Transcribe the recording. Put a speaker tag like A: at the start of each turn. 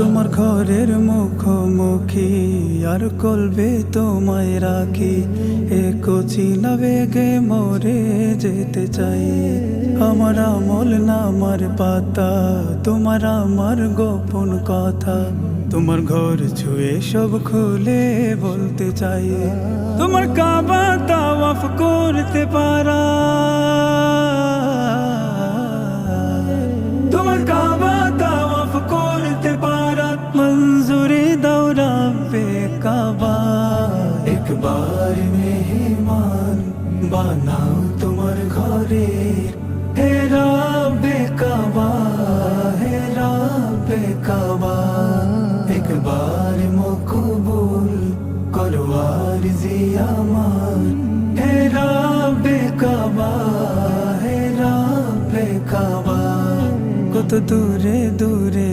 A: তোমার ঘরের মুখোমুখি আর কলবে তোমায় রাখি, এ কচি না বেগে মরে যেতে চাই। আমার আমল নামার পাতা, তোমার আমার গোপন কথা, তোমার ঘর ছুঁয়ে সব খুলে বলতে চাই। তোমার কাবা তাওয়াফ করতে পারা, তোমার কাবা তাওয়াফ করতে পারা, মঞ্জুরি দাও রব্বে কাবা। একবার মেহমান বানাও তোমার ঘরে, হে রব্বে কাবা, হে রব্বে কাবা। একবার মকবুল করো আরজি আমার, হে রব্বে কাবা, হে রব্বে কাবা। কত দূরে দূরে